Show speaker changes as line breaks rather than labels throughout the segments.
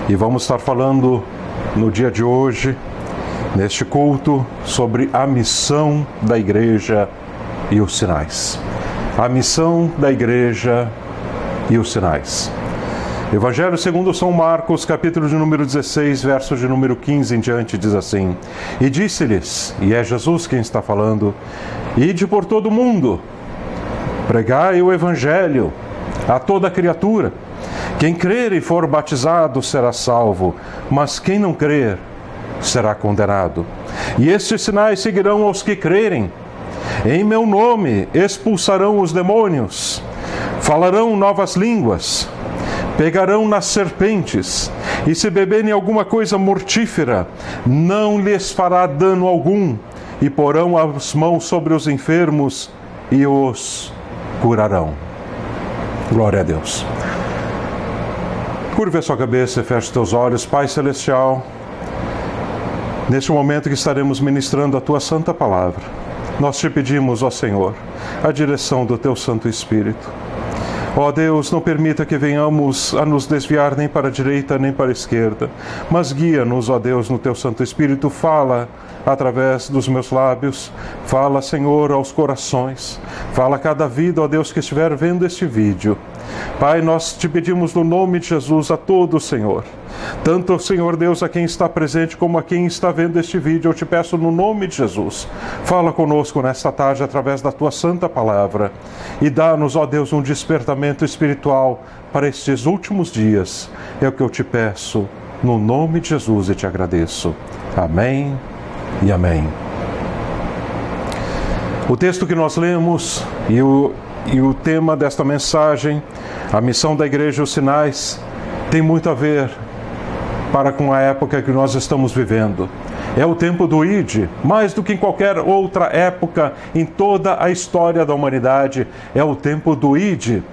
E vamos estar falando no dia de hoje, neste culto, sobre a missão da igreja e os sinais. A missão da igreja e os sinais. Evangelho segundo São Marcos, capítulo de número 16, verso de número 15 em diante, diz assim: E disse-lhes, e é Jesus quem está falando, ide por todo o mundo, pregai o Evangelho a toda criatura. Quem crer e for batizado será salvo, mas quem não crer será condenado. E estes sinais seguirão aos que crerem. Em meu nome expulsarão os demônios, falarão novas línguas, pegarão nas serpentes, e se beberem alguma coisa mortífera, não lhes fará dano algum, e porão as mãos sobre os enfermos e os curarão. Glória a Deus. Curve a sua cabeça e feche teus olhos. Pai Celestial, neste momento que estaremos ministrando a Tua Santa Palavra, nós te pedimos, ó Senhor, a direção do Teu Santo Espírito. Ó Deus, não permita que venhamos a nos desviar nem para a direita nem para a esquerda, mas guia-nos, ó Deus, no Teu Santo Espírito. Fala através dos meus lábios, fala, Senhor, aos corações, fala a cada vida, ó Deus, que estiver vendo este vídeo. Pai, nós te pedimos no nome de Jesus a todos, Senhor, tanto, Senhor Deus, a quem está presente como a quem está vendo este vídeo, eu te peço no nome de Jesus, fala conosco nesta tarde através da Tua Santa Palavra e dá-nos, ó Deus, um despertamento espiritual para estes últimos dias. É o que eu te peço no nome de Jesus e te agradeço. Amém e amém. O texto que nós lemos e o tema desta mensagem, a missão da igreja e os sinais, tem muito a ver para com a época que nós estamos vivendo. É o tempo do Ide, mais do que em qualquer outra época em toda a história da humanidade. É o tempo do Ide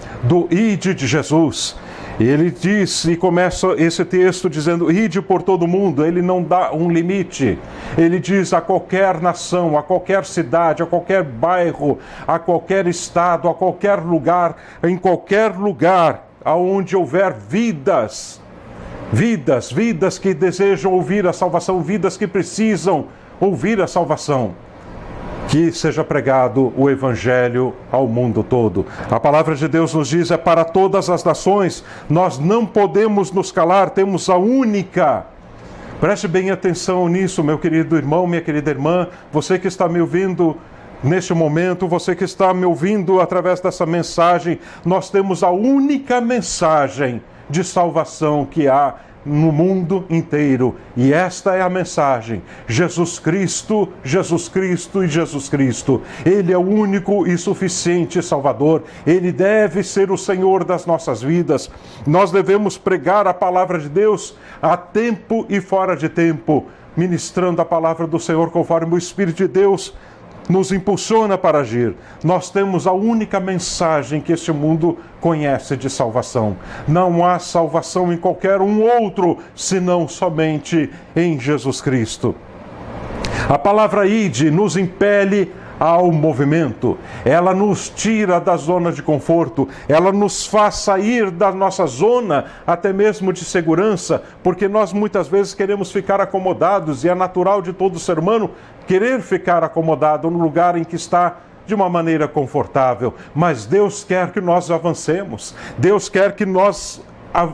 de Jesus. Ele diz, e começa esse texto dizendo, ide por todo mundo. Ele não dá um limite. Ele diz a qualquer nação, a qualquer cidade, a qualquer bairro, a qualquer estado, a qualquer lugar, em qualquer lugar aonde houver vidas que desejam ouvir a salvação, vidas que precisam ouvir a salvação. Que seja pregado o Evangelho ao mundo todo. A palavra de Deus nos diz, é para todas as nações. Nós não podemos nos calar, temos a única. Preste bem atenção nisso, meu querido irmão, minha querida irmã, você que está me ouvindo neste momento, você que está me ouvindo através dessa mensagem, nós temos a única mensagem de salvação que há no mundo inteiro. E esta é a mensagem: Jesus Cristo, Jesus Cristo e Jesus Cristo. Ele é o único e suficiente Salvador. Ele deve ser o Senhor das nossas vidas. Nós devemos pregar a palavra de Deus a tempo e fora de tempo, ministrando a palavra do Senhor conforme o Espírito de Deus nos impulsiona para agir. Nós temos a única mensagem que este mundo conhece de salvação. Não há salvação em qualquer outro, senão somente em Jesus Cristo. A palavra ide nos impele ao movimento. Ela nos tira da zona de conforto, ela nos faz sair da nossa zona até mesmo de segurança, porque nós muitas vezes queremos ficar acomodados, e é natural de todo ser humano querer ficar acomodado no lugar em que está de uma maneira confortável. Mas Deus quer que nós avancemos, Deus quer que nós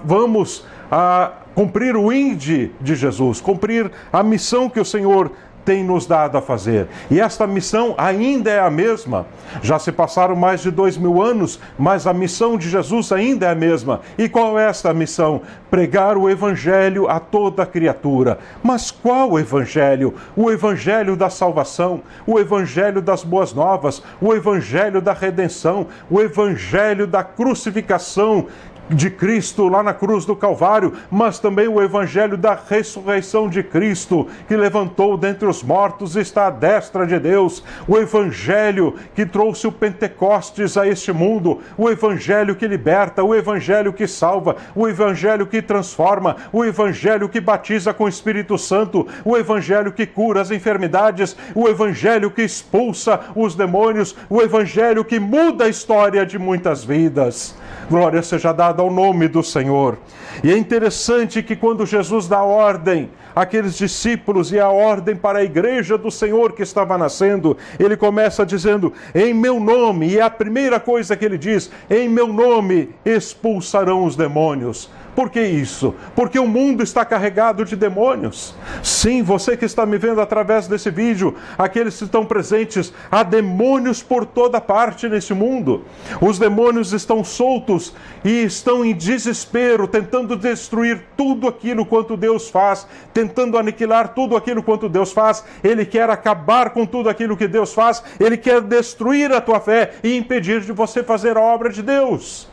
vamos a cumprir o ide de Jesus, cumprir a missão que o Senhor tem nos dado a fazer. E esta missão ainda é a mesma. Já se passaram mais de 2000 anos, mas a missão de Jesus ainda é a mesma. E qual é esta missão? Pregar o Evangelho a toda criatura. Mas qual Evangelho? O Evangelho da salvação, o Evangelho das boas novas, o Evangelho da redenção, o Evangelho da crucificação de Cristo lá na cruz do Calvário, mas também o Evangelho da ressurreição de Cristo, que levantou dentre os mortos e está à destra de Deus, o Evangelho que trouxe o Pentecostes a este mundo, o Evangelho que liberta, o Evangelho que salva, o Evangelho que transforma, o Evangelho que batiza com o Espírito Santo, o Evangelho que cura as enfermidades, o Evangelho que expulsa os demônios, o Evangelho que muda a história de muitas vidas. glória seja dada ao nome do Senhor. E é interessante que quando Jesus dá ordem àqueles discípulos e a ordem para a igreja do Senhor que estava nascendo, ele começa dizendo, em meu nome, e é a primeira coisa que ele diz, em meu nome expulsarão os demônios. Por que isso? Porque o mundo está carregado de demônios. Sim, você que está me vendo através desse vídeo, aqueles que estão presentes, há demônios por toda parte nesse mundo. Os demônios estão soltos e estão em desespero, tentando destruir tudo aquilo quanto Deus faz, tentando aniquilar tudo aquilo quanto Deus faz. Ele quer acabar com tudo aquilo que Deus faz, ele quer destruir a tua fé e impedir de você fazer a obra de Deus.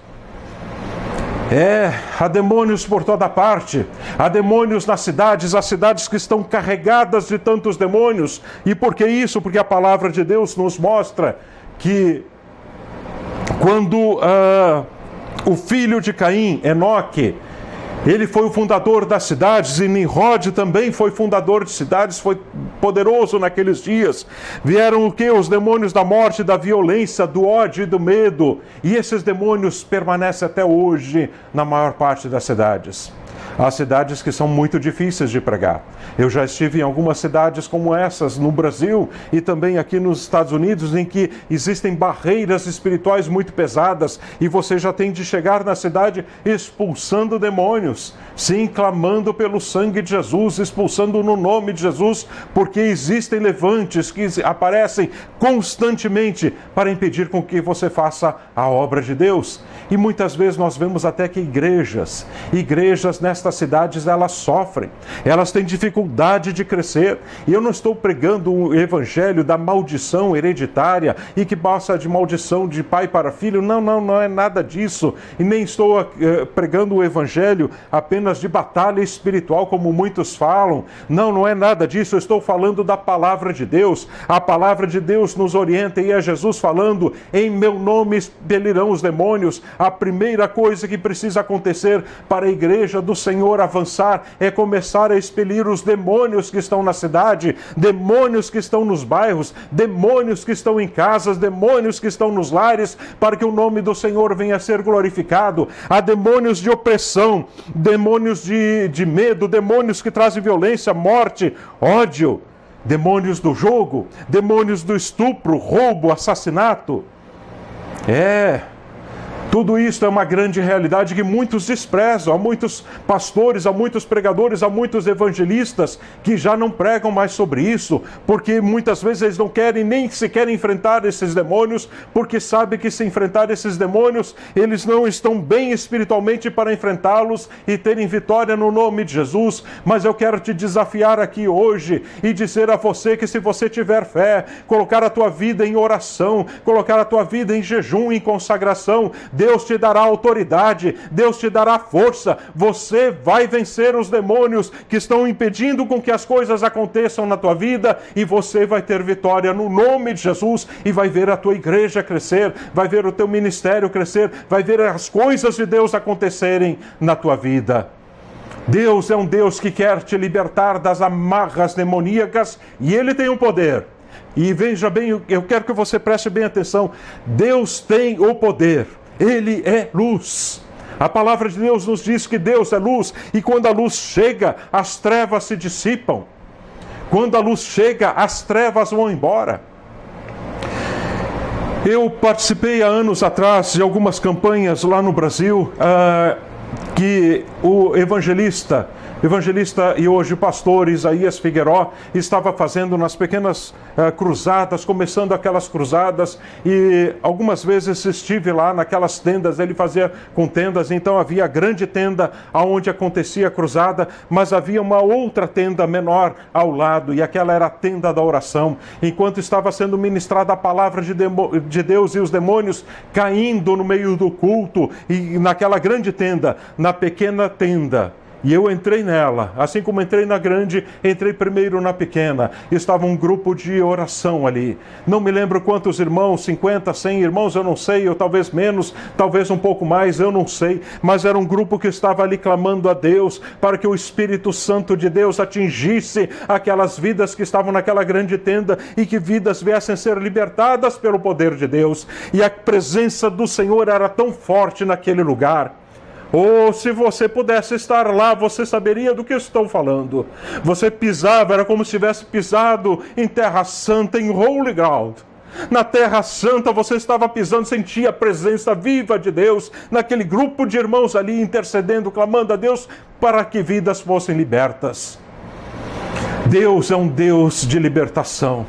Há demônios por toda parte, há demônios nas cidades, as cidades que estão carregadas de tantos demônios. E por que isso? Porque a palavra de Deus nos mostra que quando o filho de Caim, Enoque, ele foi o fundador das cidades, e Nimrod também foi fundador de cidades, foi poderoso naqueles dias. Vieram o quê? Os demônios da morte, da violência, do ódio e do medo. E esses demônios permanecem até hoje na maior parte das cidades. Há cidades que são muito difíceis de pregar. Eu já estive em algumas cidades como essas no Brasil e também aqui nos Estados Unidos, em que existem barreiras espirituais muito pesadas e você já tem de chegar na cidade expulsando demônios, sim, clamando pelo sangue de Jesus, expulsando no nome de Jesus, porque existem levantes que aparecem constantemente para impedir com que você faça a obra de Deus. E muitas vezes nós vemos até que igrejas nestas cidades, elas sofrem, elas têm dificuldade de crescer. E eu não estou pregando o evangelho da maldição hereditária e que passa de maldição de pai para filho. Não é nada disso. E nem estou pregando o evangelho apenas de batalha espiritual, como muitos falam. Não é nada disso. Eu estou falando da palavra de Deus. A palavra de Deus nos orienta, e é Jesus falando, em meu nome expelirão os demônios. A primeira coisa que precisa acontecer para a igreja do Senhor avançar é começar a expelir os demônios que estão na cidade, demônios que estão nos bairros, demônios que estão em casas, demônios que estão nos lares, para que o nome do Senhor venha a ser glorificado. Há demônios de opressão, demônios de medo, demônios que trazem violência, morte, ódio, demônios do jogo, demônios do estupro, roubo, assassinato. Tudo isso é uma grande realidade que muitos desprezam. Há muitos pastores, há muitos pregadores, há muitos evangelistas que já não pregam mais sobre isso, porque muitas vezes eles não querem nem sequer enfrentar esses demônios, porque sabem que se enfrentar esses demônios, eles não estão bem espiritualmente para enfrentá-los e terem vitória no nome de Jesus. Mas eu quero te desafiar aqui hoje e dizer a você que, se você tiver fé, colocar a tua vida em oração, colocar a tua vida em jejum, em consagração, Deus te dará autoridade, Deus te dará força, você vai vencer os demônios que estão impedindo com que as coisas aconteçam na tua vida, e você vai ter vitória no nome de Jesus, e vai ver a tua igreja crescer, vai ver o teu ministério crescer, vai ver as coisas de Deus acontecerem na tua vida. Deus é um Deus que quer te libertar das amarras demoníacas, e Ele tem o poder. E veja bem, eu quero que você preste bem atenção, Deus tem o poder. Ele é luz. A palavra de Deus nos diz que Deus é luz, e quando a luz chega, as trevas se dissipam. Quando a luz chega, as trevas vão embora. Eu participei há anos atrás de algumas campanhas lá no Brasil, que o evangelista e hoje pastor Isaías Figueiró estava fazendo nas pequenas cruzadas, começando aquelas cruzadas, e algumas vezes estive lá naquelas tendas. Ele fazia com tendas, então havia a grande tenda onde acontecia a cruzada, mas havia uma outra tenda menor ao lado, e aquela era a tenda da oração. Enquanto estava sendo ministrada a palavra de Deus, e os demônios caindo no meio do culto, e naquela grande tenda, na pequena tenda, E eu entrei nela, assim como entrei na grande, entrei primeiro na pequena. Estava um grupo de oração ali. Não me lembro quantos irmãos, 50, 100 irmãos, eu não sei, ou talvez menos, talvez um pouco mais, eu não sei. Mas era um grupo que estava ali clamando a Deus para que o Espírito Santo de Deus atingisse aquelas vidas que estavam naquela grande tenda e que vidas viessem a ser libertadas pelo poder de Deus. E a presença do Senhor era tão forte naquele lugar. Ou se você pudesse estar lá, você saberia do que estou falando. Você pisava, era como se tivesse pisado em terra santa, em holy ground. Na terra santa você estava pisando, sentia a presença viva de Deus, naquele grupo de irmãos ali intercedendo, clamando a Deus para que vidas fossem libertas. Deus é um Deus de libertação.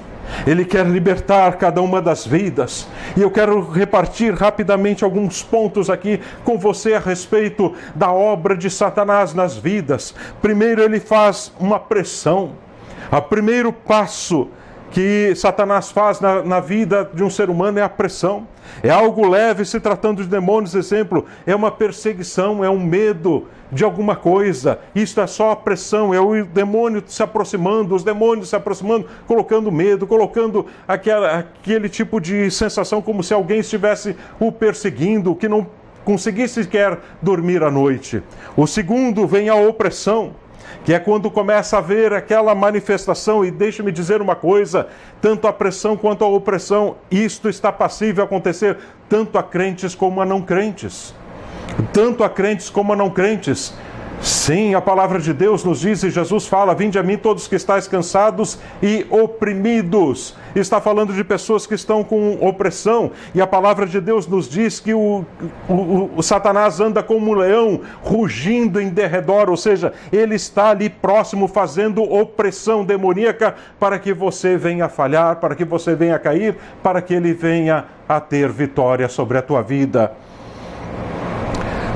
Ele quer libertar cada uma das vidas. E eu quero repartir rapidamente alguns pontos aqui com você a respeito da obra de Satanás nas vidas. Primeiro, ele faz uma pressão. O primeiro passo que Satanás faz na vida de um ser humano é a pressão. É algo leve, se tratando de demônios, exemplo, é uma perseguição, é um medo de alguma coisa. Isso é só a pressão, é o demônio se aproximando, os demônios se aproximando, colocando medo, colocando aquele tipo de sensação como se alguém estivesse o perseguindo, que não conseguisse sequer dormir à noite. O segundo vem a opressão, que é quando começa a haver aquela manifestação, e deixe-me dizer uma coisa, tanto a pressão quanto a opressão, isto está passível a acontecer tanto a crentes como a não crentes. Tanto a crentes como a não crentes. Sim, a palavra de Deus nos diz, e Jesus fala, vinde a mim todos que estáis cansados e oprimidos. Está falando de pessoas que estão com opressão, e a palavra de Deus nos diz que o Satanás anda como um leão, rugindo em derredor, ou seja, ele está ali próximo, fazendo opressão demoníaca para que você venha a falhar, para que você venha a cair, para que ele venha a ter vitória sobre a tua vida.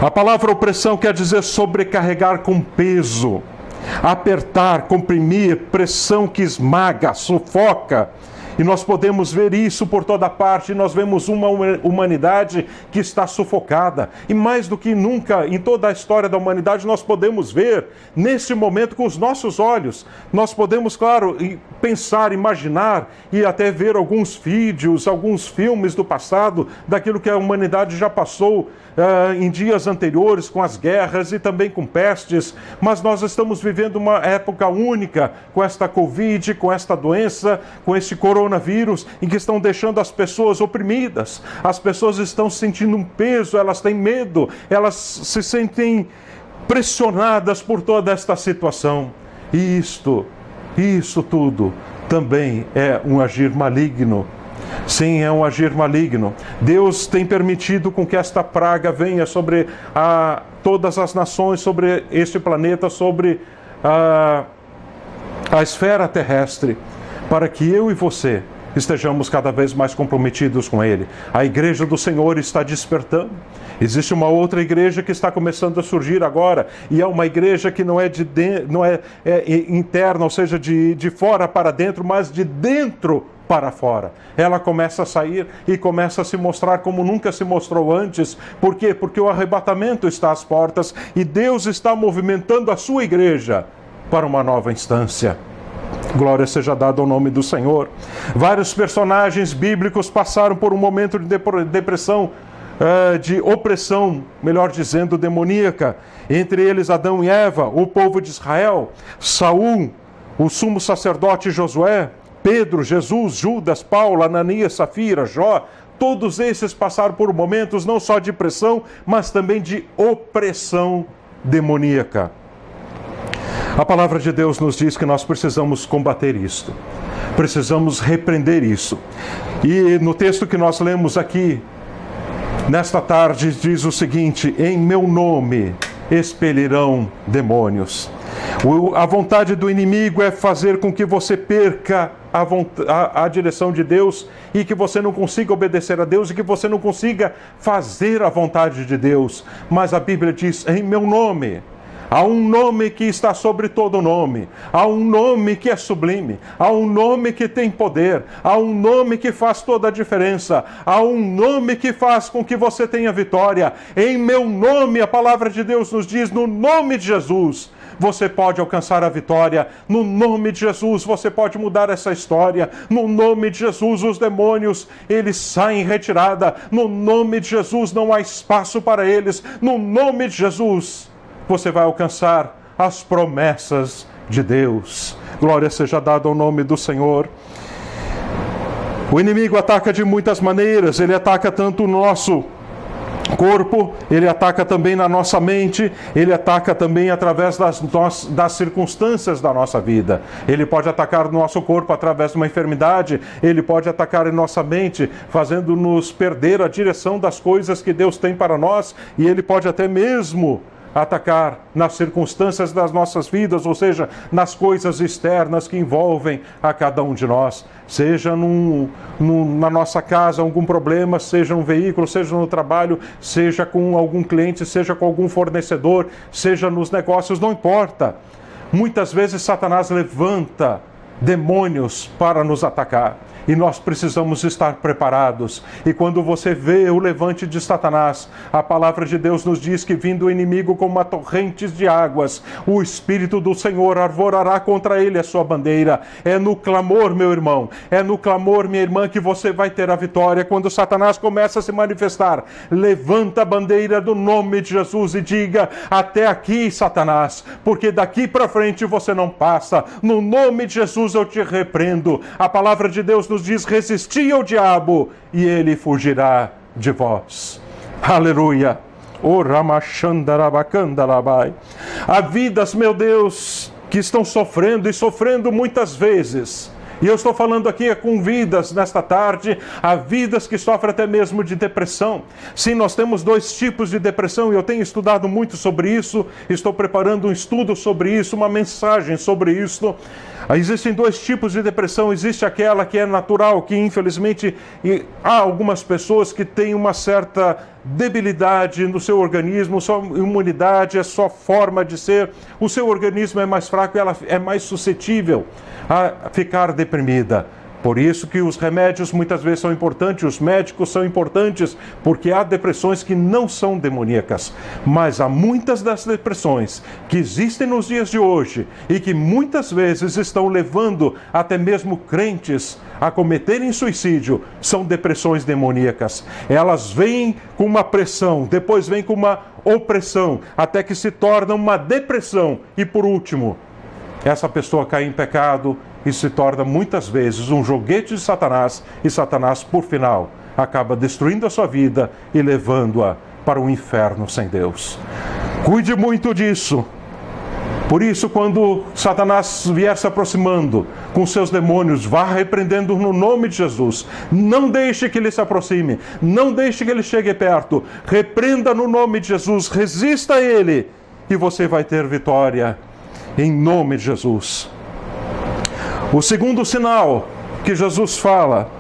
A palavra opressão quer dizer sobrecarregar com peso, apertar, comprimir, pressão que esmaga, sufoca. E nós podemos ver isso por toda parte, nós vemos uma humanidade que está sufocada. E mais do que nunca, em toda a história da humanidade, nós podemos ver, nesse momento, com os nossos olhos. Nós podemos, claro, pensar, imaginar e até ver alguns vídeos, alguns filmes do passado, daquilo que a humanidade já passou em dias anteriores, com as guerras e também com pestes. Mas nós estamos vivendo uma época única, com esta Covid, com esta doença, com este coronavírus, em que estão deixando as pessoas oprimidas. As pessoas estão sentindo um peso, elas têm medo, elas se sentem pressionadas por toda esta situação. E isso tudo também é um agir maligno. Sim, é um agir maligno. Deus tem permitido com que esta praga venha sobre todas as nações, sobre este planeta, sobre a esfera terrestre, para que eu e você estejamos cada vez mais comprometidos com Ele. A igreja do Senhor está despertando. Existe uma outra igreja que está começando a surgir agora, e é uma igreja que não é interna, ou seja, de fora para dentro, mas de dentro para fora. Ela começa a sair e começa a se mostrar como nunca se mostrou antes. Por quê? Porque o arrebatamento está às portas e Deus está movimentando a sua igreja para uma nova instância. Glória seja dada ao nome do Senhor. Vários personagens bíblicos passaram por um momento de depressão, de opressão, melhor dizendo, demoníaca. Entre eles Adão e Eva, o povo de Israel, Saul, o sumo sacerdote Josué, Pedro, Jesus, Judas, Paulo, Ananias, Safira, Jó. Todos esses passaram por momentos não só de pressão, mas também de opressão demoníaca. A palavra de Deus nos diz que nós precisamos combater isto. Precisamos repreender isso. E no texto que nós lemos aqui, nesta tarde, diz o seguinte: em meu nome expelirão demônios. A vontade do inimigo é fazer com que você perca a direção de Deus e que você não consiga obedecer a Deus e que você não consiga fazer a vontade de Deus. Mas a Bíblia diz, em meu nome. Há um nome que está sobre todo nome. Há um nome que é sublime. Há um nome que tem poder. Há um nome que faz toda a diferença. Há um nome que faz com que você tenha vitória. Em meu nome, a palavra de Deus nos diz, no nome de Jesus, você pode alcançar a vitória. No nome de Jesus, você pode mudar essa história. No nome de Jesus, os demônios, eles saem em retirada. No nome de Jesus, não há espaço para eles. No nome de Jesus, você vai alcançar as promessas de Deus. Glória seja dada ao nome do Senhor. O inimigo ataca de muitas maneiras. Ele ataca tanto o nosso corpo, ele ataca também na nossa mente, ele ataca também através das circunstâncias da nossa vida. Ele pode atacar o nosso corpo através de uma enfermidade, ele pode atacar em nossa mente, fazendo-nos perder a direção das coisas que Deus tem para nós, e ele pode até mesmo atacar nas circunstâncias das nossas vidas, ou seja, nas coisas externas que envolvem a cada um de nós. Seja na nossa casa algum problema, seja no veículo, seja no trabalho, seja com algum cliente, seja com algum fornecedor, seja nos negócios, não importa. Muitas vezes Satanás levanta demônios para nos atacar. E nós precisamos estar preparados. E quando você vê o levante de Satanás, a palavra de Deus nos diz que vindo o inimigo como uma torrente de águas, o Espírito do Senhor arvorará contra ele a sua bandeira. É no clamor, meu irmão, é no clamor, minha irmã, que você vai ter a vitória. Quando Satanás começa a se manifestar, levanta a bandeira do nome de Jesus e diga: até aqui, Satanás, porque daqui para frente você não passa. No nome de Jesus eu te repreendo. A palavra de Deus nos diz: resisti ao diabo e ele fugirá de vós. Aleluia. Há vidas, meu Deus, que estão sofrendo e sofrendo muitas vezes. E eu estou falando aqui com vidas nesta tarde, há vidas que sofrem até mesmo de depressão. Sim, nós temos dois tipos de depressão e eu tenho estudado muito sobre isso, estou preparando um estudo sobre isso, uma mensagem sobre isso. Existem dois tipos de depressão, existe aquela que é natural, que infelizmente há algumas pessoas que têm uma certa debilidade no seu organismo, sua imunidade, a sua forma de ser, o seu organismo é mais fraco e ela é mais suscetível a ficar deprimida. Por isso que os remédios muitas vezes são importantes, os médicos são importantes, porque há depressões que não são demoníacas. Mas há muitas das depressões que existem nos dias de hoje e que muitas vezes estão levando até mesmo crentes a cometerem suicídio, são depressões demoníacas. Elas vêm com uma pressão, depois vêm com uma opressão, até que se torna uma depressão e, por último, essa pessoa cai em pecado e se torna muitas vezes um joguete de Satanás, e Satanás, por final, acaba destruindo a sua vida e levando-a para o inferno sem Deus. Cuide muito disso. Por isso, quando Satanás vier se aproximando com seus demônios, vá repreendendo no nome de Jesus. Não deixe que ele se aproxime, não deixe que ele chegue perto. Repreenda no nome de Jesus, resista a ele e você vai ter vitória em nome de Jesus. O segundo sinal que Jesus fala: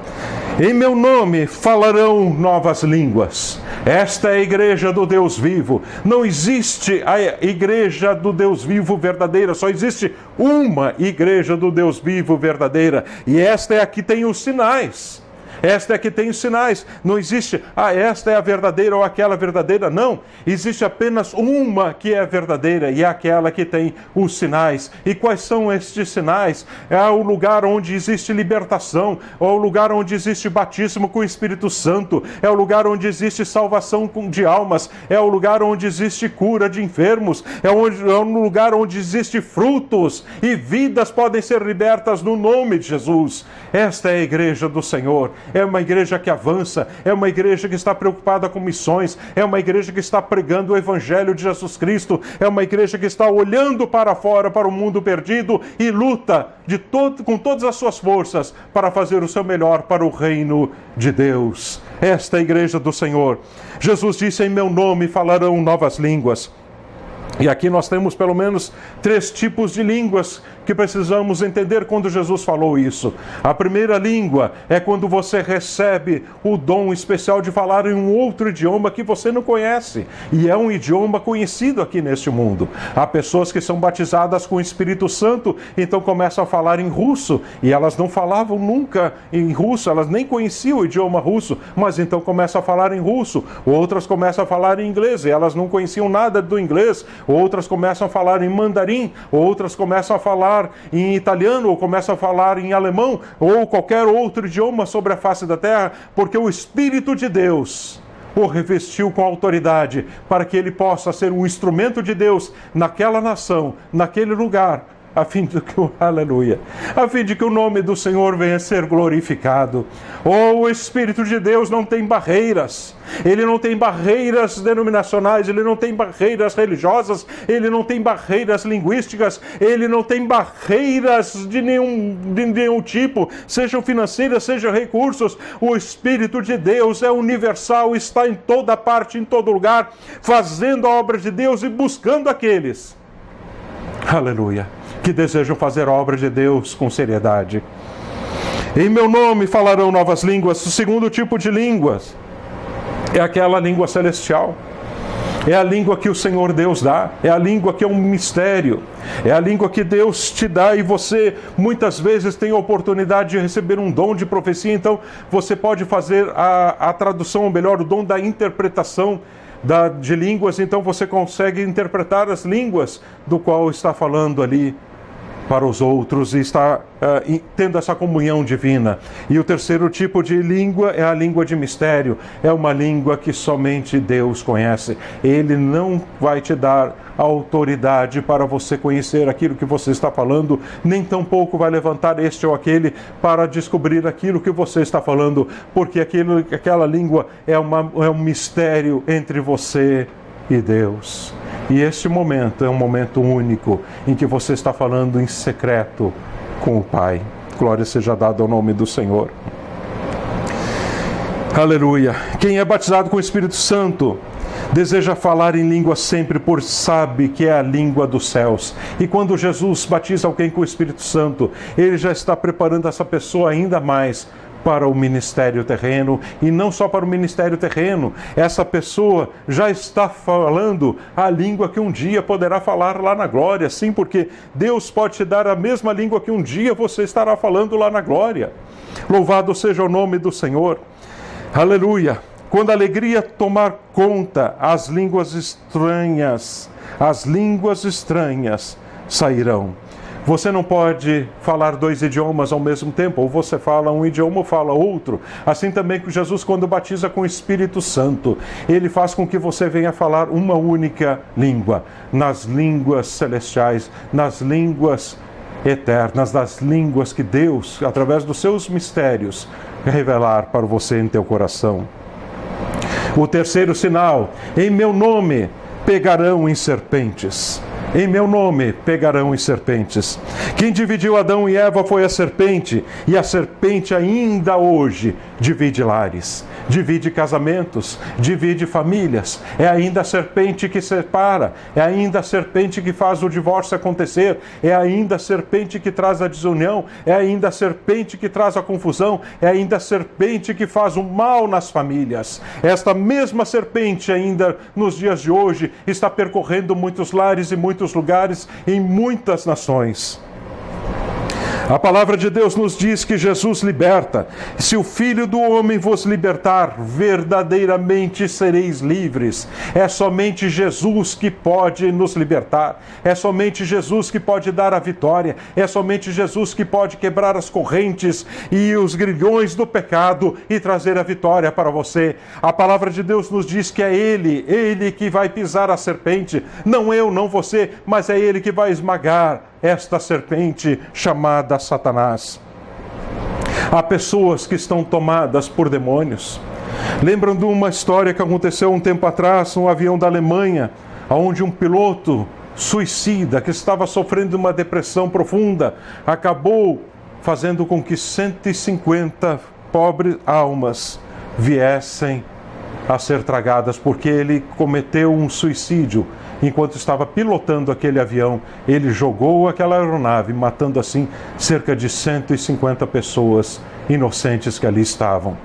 em meu nome falarão novas línguas. Esta é a igreja do Deus vivo. Não existe a igreja do Deus vivo verdadeira, só existe uma igreja do Deus vivo verdadeira. E esta é a que tem os sinais. Esta é a que tem os sinais. Não existe, esta é a verdadeira ou aquela verdadeira. Não. Existe apenas uma que é verdadeira e é aquela que tem os sinais. E quais são estes sinais? É o lugar onde existe libertação, é o lugar onde existe batismo com o Espírito Santo, é o lugar onde existe salvação de almas, é o lugar onde existe cura de enfermos, é um lugar onde existe frutos e vidas podem ser libertas no nome de Jesus. Esta é a igreja do Senhor. É uma igreja que avança, é uma igreja que está preocupada com missões, é uma igreja que está pregando o Evangelho de Jesus Cristo, é uma igreja que está olhando para fora, para o mundo perdido e luta com todas as suas forças para fazer o seu melhor para o reino de Deus. Esta é a igreja do Senhor. Jesus disse: em meu nome falarão novas línguas. E aqui nós temos pelo menos 3 tipos de línguas que precisamos entender quando Jesus falou isso. A primeira língua é quando você recebe o dom especial de falar em um outro idioma que você não conhece, e é um idioma conhecido aqui neste mundo. Há pessoas que são batizadas com o Espírito Santo, então começam a falar em russo, e elas não falavam nunca em russo, elas nem conheciam o idioma russo, mas então começam a falar em russo. Outras começam a falar em inglês, e elas não conheciam nada do inglês. Outras começam a falar em mandarim, outras começam a falar em italiano, ou começam a falar em alemão, ou qualquer outro idioma sobre a face da terra, porque o Espírito de Deus o revestiu com autoridade para que ele possa ser um instrumento de Deus naquela nação, naquele lugar, a fim de que o nome do Senhor venha a ser glorificado. O Espírito de Deus não tem barreiras. Ele não tem barreiras denominacionais, ele não tem barreiras religiosas, ele não tem barreiras linguísticas, ele não tem barreiras de nenhum tipo, sejam financeiras, sejam recursos. O Espírito de Deus é universal, está em toda parte, em todo lugar, fazendo a obra de Deus e buscando aqueles, aleluia, que desejam fazer a obra de Deus com seriedade. Em meu nome falarão novas línguas. O segundo tipo de línguas é aquela língua celestial. É a língua que o Senhor Deus dá. É a língua que é um mistério. É a língua que Deus te dá, e você muitas vezes tem a oportunidade de receber um dom de profecia. Então você pode fazer a tradução, ou melhor, o dom da interpretação de línguas. Então você consegue interpretar as línguas do qual está falando ali para os outros, e está tendo essa comunhão divina. E o terceiro tipo de língua é a língua de mistério. É uma língua que somente Deus conhece. Ele não vai te dar autoridade para você conhecer aquilo que você está falando, nem tampouco vai levantar este ou aquele para descobrir aquilo que você está falando, porque aquela língua é um mistério entre você e Deus. E este momento é um momento único em que você está falando em secreto com o Pai. Glória seja dada ao nome do Senhor. Aleluia. Quem é batizado com o Espírito Santo deseja falar em língua sempre, por sabe que é a língua dos céus. E quando Jesus batiza alguém com o Espírito Santo, ele já está preparando essa pessoa ainda mais para o ministério terreno, e não só para o ministério terreno. Essa pessoa já está falando a língua que um dia poderá falar lá na glória. Sim, porque Deus pode te dar a mesma língua que um dia você estará falando lá na glória. Louvado seja o nome do Senhor. Aleluia. Quando a alegria tomar conta, as línguas estranhas sairão. Você não pode falar dois idiomas ao mesmo tempo, ou você fala um idioma ou fala outro. Assim também que Jesus, quando batiza com o Espírito Santo, ele faz com que você venha falar uma única língua, nas línguas celestiais, nas línguas eternas, nas línguas que Deus, através dos seus mistérios, revelar para você em teu coração. O terceiro sinal: em meu nome pegarão em serpentes. Em meu nome pegarão em serpentes. Quem dividiu Adão e Eva foi a serpente, e a serpente ainda hoje divide lares, divide casamentos, divide famílias. É ainda a serpente que separa, é ainda a serpente que faz o divórcio acontecer, é ainda a serpente que traz a desunião, é ainda a serpente que traz a confusão, é ainda a serpente que faz o mal nas famílias. Esta mesma serpente ainda nos dias de hoje está percorrendo muitos lares e muitos lugares em muitas nações. A palavra de Deus nos diz que Jesus liberta. Se o Filho do Homem vos libertar, verdadeiramente sereis livres. É somente Jesus que pode nos libertar. É somente Jesus que pode dar a vitória. É somente Jesus que pode quebrar as correntes e os grilhões do pecado e trazer a vitória para você. A palavra de Deus nos diz que é Ele que vai pisar a serpente. Não eu, não você, mas é Ele que vai esmagar esta serpente chamada Satanás. Há pessoas que estão tomadas por demônios. Lembram de uma história que aconteceu um tempo atrás, um avião da Alemanha, onde um piloto suicida, que estava sofrendo uma depressão profunda, acabou fazendo com que 150 pobres almas viessem a ser tragadas, porque ele cometeu um suicídio enquanto estava pilotando aquele avião. Ele jogou aquela aeronave, matando assim cerca de 150 pessoas inocentes que ali estavam.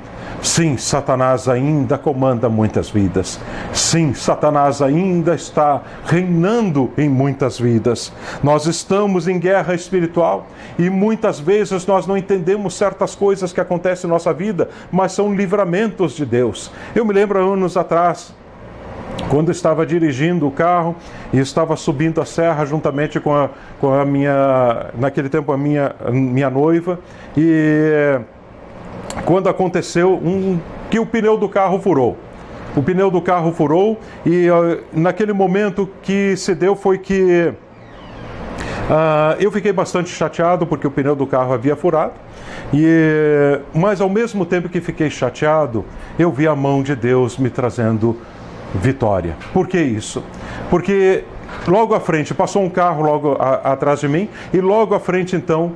Sim, Satanás ainda comanda muitas vidas. Sim, Satanás ainda está reinando em muitas vidas. Nós estamos em guerra espiritual e muitas vezes nós não entendemos certas coisas que acontecem em nossa vida, mas são livramentos de Deus. Eu me lembro anos atrás, quando estava dirigindo o carro e estava subindo a serra juntamente com a minha, naquele tempo a minha noiva, e quando aconteceu que o pneu do carro furou. O pneu do carro furou e naquele momento que se deu foi que eu fiquei bastante chateado porque o pneu do carro havia furado. Mas ao mesmo tempo que fiquei chateado, eu vi a mão de Deus me trazendo vitória. Por que isso? Porque logo à frente, passou um carro logo atrás de mim e logo à frente então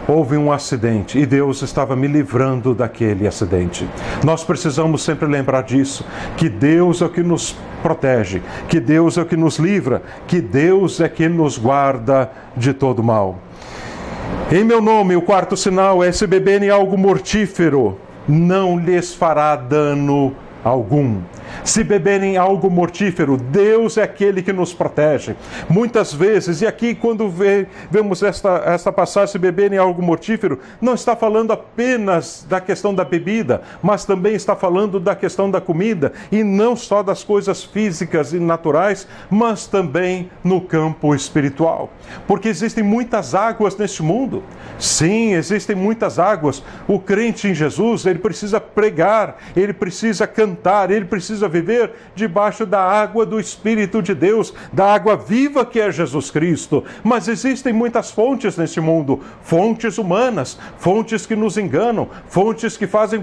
houve um acidente e Deus estava me livrando daquele acidente. Nós precisamos sempre lembrar disso, que Deus é o que nos protege, que Deus é o que nos livra, que Deus é que nos guarda de todo mal. Em meu nome, o quarto sinal é: se beberem algo mortífero, não lhes fará dano algum. Se beberem algo mortífero, Deus é aquele que nos protege. Muitas vezes, e aqui quando vemos esta passagem, se beberem algo mortífero, não está falando apenas da questão da bebida, mas também está falando da questão da comida, e não só das coisas físicas e naturais, mas também no campo espiritual. Porque existem muitas águas neste mundo. Sim, existem muitas águas. O crente em Jesus, ele precisa pregar, ele precisa cantar, ele precisa viver debaixo da água do Espírito de Deus, da água viva que é Jesus Cristo. Mas existem muitas fontes neste mundo, fontes humanas, fontes que nos enganam, fontes que fazem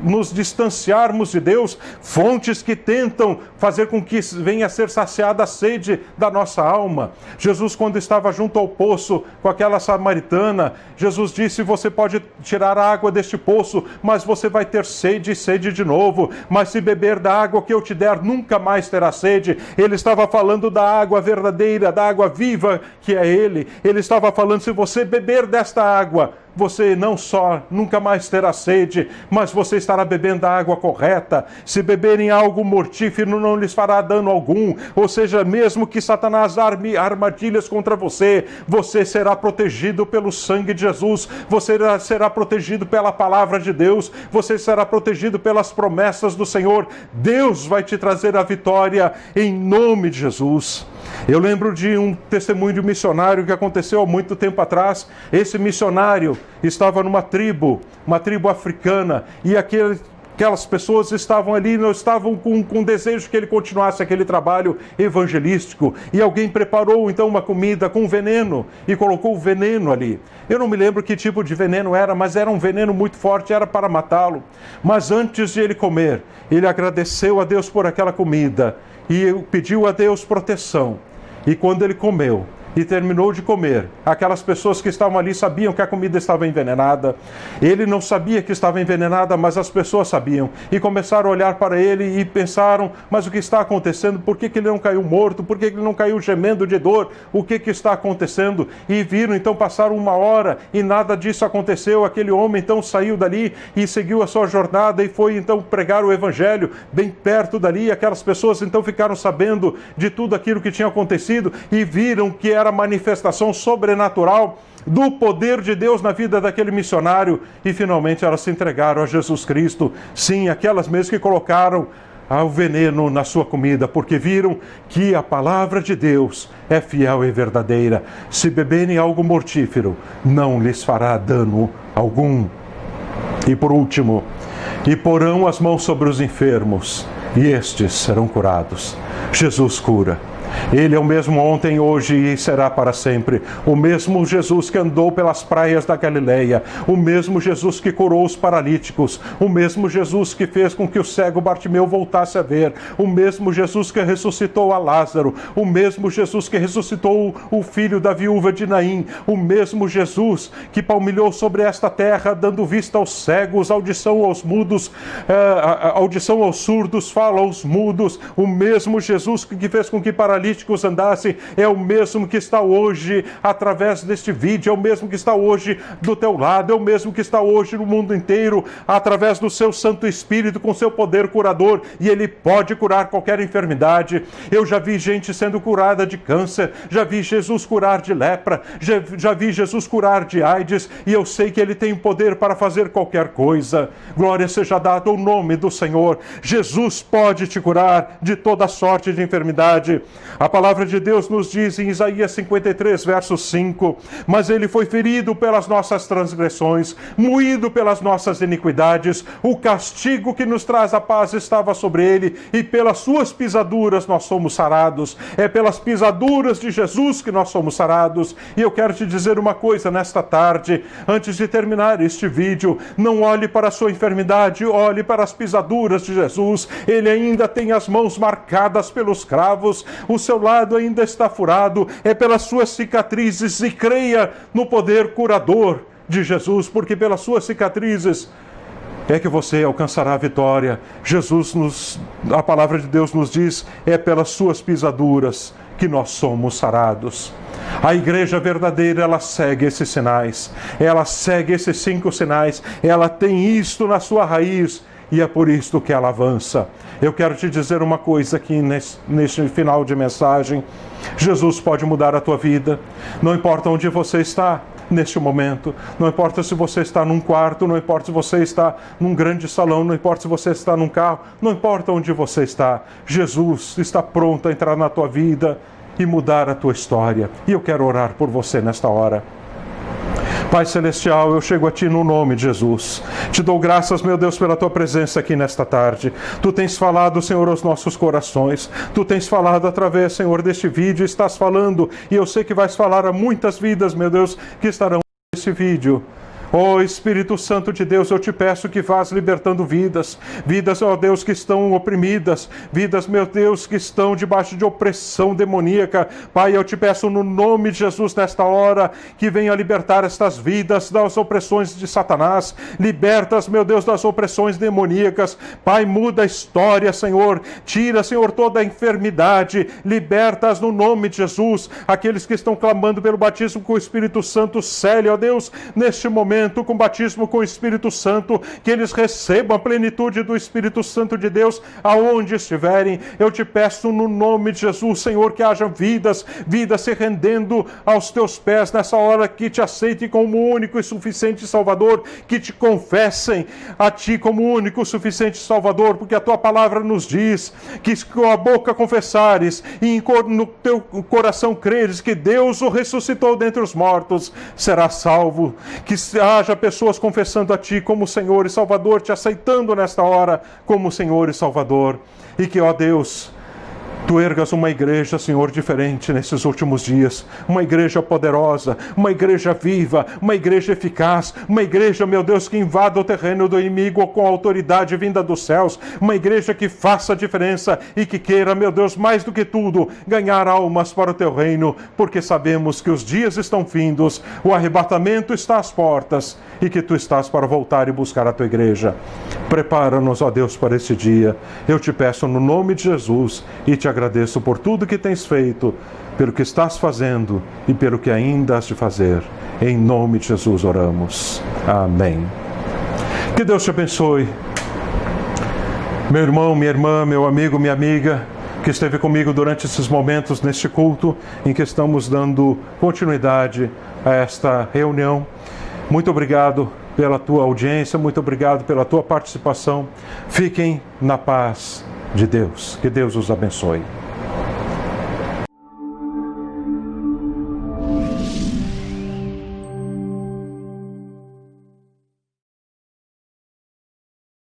nos distanciarmos de Deus, fontes que tentam fazer com que venha a ser saciada a sede da nossa alma. Jesus, quando estava junto ao poço com aquela samaritana, Jesus disse: você pode tirar a água deste poço, mas você vai ter sede e sede de novo. Mas se beber da água que eu te der, nunca mais terá sede. Ele estava falando da água verdadeira, da água viva que é Ele. Ele estava falando: se você beber desta água, você não só nunca mais terá sede, mas você estará bebendo a água correta. Se beberem algo mortífero, não lhes fará dano algum. Ou seja, mesmo que Satanás arme armadilhas contra você, você será protegido pelo sangue de Jesus, você será protegido pela palavra de Deus, você será protegido pelas promessas do Senhor. Deus vai te trazer a vitória em nome de Jesus. Eu lembro de um testemunho de um missionário que aconteceu há muito tempo atrás. Esse missionário estava numa tribo, uma tribo africana, e aquelas pessoas estavam ali, não estavam com desejo que ele continuasse aquele trabalho evangelístico, e alguém preparou então uma comida com veneno e colocou o veneno ali. Eu não me lembro que tipo de veneno era, mas era um veneno muito forte, era para matá-lo. Mas antes de ele comer, ele agradeceu a Deus por aquela comida e pediu a Deus proteção. E quando ele comeu e terminou de comer, aquelas pessoas que estavam ali sabiam que a comida estava envenenada. Ele não sabia que estava envenenada, mas as pessoas sabiam. E começaram a olhar para ele e pensaram: mas o que está acontecendo? Por que ele não caiu morto? Por que ele não caiu gemendo de dor? O que está acontecendo? E viram, então passaram 1 hora e nada disso aconteceu. Aquele homem então saiu dali e seguiu a sua jornada e foi então pregar o evangelho bem perto dali. Aquelas pessoas então ficaram sabendo de tudo aquilo que tinha acontecido e viram que era a manifestação sobrenatural do poder de Deus na vida daquele missionário, e finalmente elas se entregaram a Jesus Cristo. Sim, aquelas mesmas que colocaram o veneno na sua comida, porque viram que a palavra de Deus é fiel e verdadeira. Se beberem algo mortífero, não lhes fará dano algum. E por último: e porão as mãos sobre os enfermos, e estes serão curados. Jesus cura. Ele é o mesmo ontem, hoje e será para sempre. O mesmo Jesus que andou pelas praias da Galileia. O mesmo Jesus que curou os paralíticos. O mesmo Jesus que fez com que o cego Bartimeu voltasse a ver. O mesmo Jesus que ressuscitou a Lázaro. O mesmo Jesus que ressuscitou o filho da viúva de Naim. O mesmo Jesus que palmilhou sobre esta terra, dando vista aos cegos, audição aos mudos, audição aos surdos, fala aos mudos. O mesmo Jesus que fez com que paralíticos andassem, é o mesmo que está hoje através deste vídeo, é o mesmo que está hoje do teu lado, é o mesmo que está hoje no mundo inteiro, através do seu Santo Espírito, com seu poder curador, e ele pode curar qualquer enfermidade. Eu já vi gente sendo curada de câncer, já vi Jesus curar de lepra, já vi Jesus curar de AIDS, e eu sei que ele tem poder para fazer qualquer coisa. Glória seja dada ao nome do Senhor. Jesus pode te curar de toda sorte de enfermidade. A palavra de Deus nos diz em Isaías 53, verso 5, mas ele foi ferido pelas nossas transgressões, moído pelas nossas iniquidades, o castigo que nos traz a paz estava sobre ele, e pelas suas pisaduras nós somos sarados. É pelas pisaduras de Jesus que nós somos sarados. E eu quero te dizer uma coisa nesta tarde, antes de terminar este vídeo: não olhe para a sua enfermidade, olhe para as pisaduras de Jesus. Ele ainda tem as mãos marcadas pelos cravos, o seu lado ainda está furado, é pelas suas cicatrizes, e creia no poder curador de Jesus, porque pelas suas cicatrizes é que você alcançará a vitória. A palavra de Deus nos diz, é pelas suas pisaduras que nós somos sarados. A igreja verdadeira, ela segue esses sinais, ela segue esses 5 sinais, ela tem isto na sua raiz, e é por isto que ela avança. Eu quero te dizer uma coisa aqui neste final de mensagem: Jesus pode mudar a tua vida. Não importa onde você está neste momento, não importa se você está num quarto, não importa se você está num grande salão, não importa se você está num carro, não importa onde você está, Jesus está pronto a entrar na tua vida e mudar a tua história. E eu quero orar por você nesta hora. Pai Celestial, eu chego a Ti no nome de Jesus. Te dou graças, meu Deus, pela Tua presença aqui nesta tarde. Tu tens falado, Senhor, aos nossos corações. Tu tens falado através, Senhor, deste vídeo. Estás falando, e eu sei que vais falar a muitas vidas, meu Deus, que estarão nesse vídeo. Ó Espírito Santo de Deus, eu te peço que vás libertando vidas, ó Deus, que estão oprimidas, vidas, meu Deus, que estão debaixo de opressão demoníaca. Pai, eu te peço no nome de Jesus nesta hora, que venha libertar estas vidas das opressões de Satanás. Libertas, meu Deus, das opressões demoníacas. Pai, muda a história, Senhor. Tira, Senhor, toda a enfermidade. Libertas no nome de Jesus. Aqueles que estão clamando pelo batismo com o Espírito Santo, cele, ó Deus, neste momento, com batismo com o Espírito Santo, que eles recebam a plenitude do Espírito Santo de Deus aonde estiverem. Eu te peço no nome de Jesus, Senhor, que haja vidas se rendendo aos teus pés nessa hora, que te aceitem como único e suficiente Salvador, que te confessem a Ti como único e suficiente Salvador, porque a Tua palavra nos diz que com a boca confessares e no teu coração creres que Deus o ressuscitou dentre os mortos, será salvo. Que haja pessoas confessando a Ti como Senhor e Salvador, te aceitando nesta hora como Senhor e Salvador. E que, ó Deus, Tu ergas uma igreja, Senhor, diferente nesses últimos dias. Uma igreja poderosa, uma igreja viva, uma igreja eficaz, uma igreja, meu Deus, que invada o terreno do inimigo com autoridade vinda dos céus. Uma igreja que faça a diferença e que queira, meu Deus, mais do que tudo, ganhar almas para o Teu reino, porque sabemos que os dias estão findos, o arrebatamento está às portas e que Tu estás para voltar e buscar a Tua igreja. Prepara-nos, ó Deus, para esse dia. Eu te peço no nome de Jesus e te agradeço por tudo que tens feito, pelo que estás fazendo e pelo que ainda has de fazer. Em nome de Jesus oramos. Amém. Que Deus te abençoe. Meu irmão, minha irmã, meu amigo, minha amiga, que esteve comigo durante esses momentos neste culto, em que estamos dando continuidade a esta reunião. Muito obrigado pela tua audiência, muito obrigado pela tua participação. Fiquem na paz de Deus. Que Deus os abençoe.